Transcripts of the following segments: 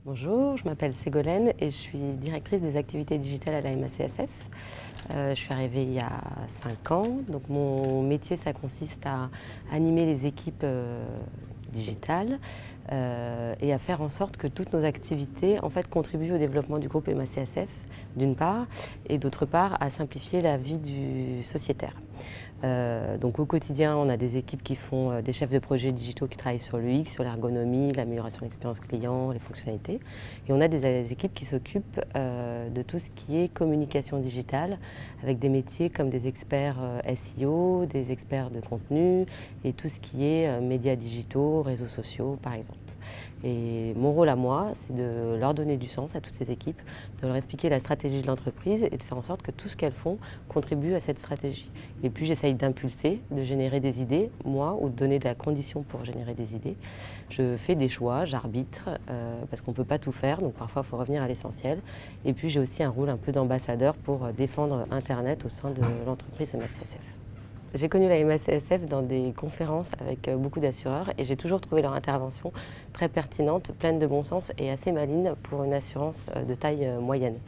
Bonjour, je m'appelle Ségolène et je suis directrice des activités digitales à la MACSF. Je suis arrivée il y a 5 ans. Donc mon métier, ça consiste à animer les équipes digitales et à faire en sorte que toutes nos activités contribuent au développement du groupe MACSF d'une part, et d'autre part à simplifier la vie du sociétaire. Donc au quotidien, on a des équipes qui font des chefs de projet digitaux qui travaillent sur l'UX, sur l'ergonomie, l'amélioration de l'expérience client, les fonctionnalités. Et on a des équipes qui s'occupent de tout ce qui est communication digitale, avec des métiers comme des experts SEO, des experts de contenu et tout ce qui est médias digitaux, réseaux sociaux par exemple. Et mon rôle à moi, c'est de leur donner du sens à toutes ces équipes, de leur expliquer la stratégie de l'entreprise et de faire en sorte que tout ce qu'elles font contribue à cette stratégie. Et puis j'essaye d'impulser, de générer des idées, moi, ou de donner de la condition pour générer des idées. Je fais des choix, j'arbitre, parce qu'on ne peut pas tout faire, donc parfois il faut revenir à l'essentiel. Et puis j'ai aussi un rôle un peu d'ambassadeur pour défendre Internet au sein de l'entreprise MACSF. J'ai connu la MACSF dans des conférences avec beaucoup d'assureurs et j'ai toujours trouvé leur intervention très pertinente, pleine de bon sens et assez maligne pour une assurance de taille moyenne.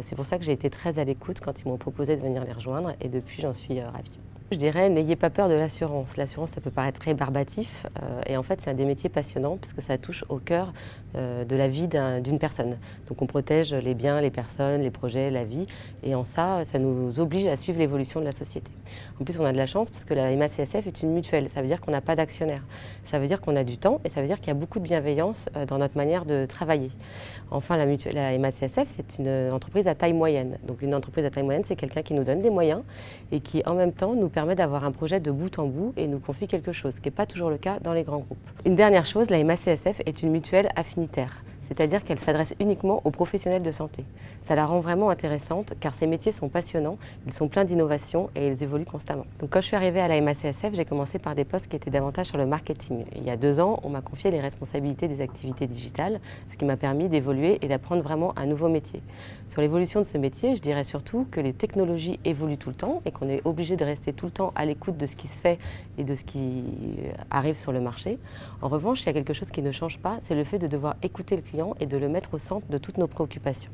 C'est pour ça que j'ai été très à l'écoute quand ils m'ont proposé de venir les rejoindre et depuis j'en suis ravie. Je dirais, n'ayez pas peur de l'assurance. L'assurance, ça peut paraître rébarbatif et en fait, c'est un des métiers passionnants puisque ça touche au cœur de la vie d'une personne. Donc on protège les biens, les personnes, les projets, la vie et en ça, ça nous oblige à suivre l'évolution de la société. En plus, on a de la chance parce que la MACSF est une mutuelle. Ça veut dire qu'on n'a pas d'actionnaire. Ça veut dire qu'on a du temps et ça veut dire qu'il y a beaucoup de bienveillance dans notre manière de travailler. Enfin, la MACSF, c'est une entreprise à taille moyenne. Donc une entreprise à taille moyenne, c'est quelqu'un qui nous donne des moyens et qui en même temps nous permet d'avoir un projet de bout en bout et nous confie quelque chose, ce qui n'est pas toujours le cas dans les grands groupes. Une dernière chose, la MACSF est une mutuelle affinitaire, c'est-à-dire qu'elle s'adresse uniquement aux professionnels de santé. Ça la rend vraiment intéressante car ces métiers sont passionnants, ils sont pleins d'innovation et ils évoluent constamment. Donc quand je suis arrivée à la MACSF, j'ai commencé par des postes qui étaient davantage sur le marketing. Et il y a 2 ans, on m'a confié les responsabilités des activités digitales, ce qui m'a permis d'évoluer et d'apprendre vraiment un nouveau métier. Sur l'évolution de ce métier, je dirais surtout que les technologies évoluent tout le temps et qu'on est obligé de rester tout le temps à l'écoute de ce qui se fait et de ce qui arrive sur le marché. En revanche, il y a quelque chose qui ne change pas, c'est le fait de devoir écouter le client et de le mettre au centre de toutes nos préoccupations.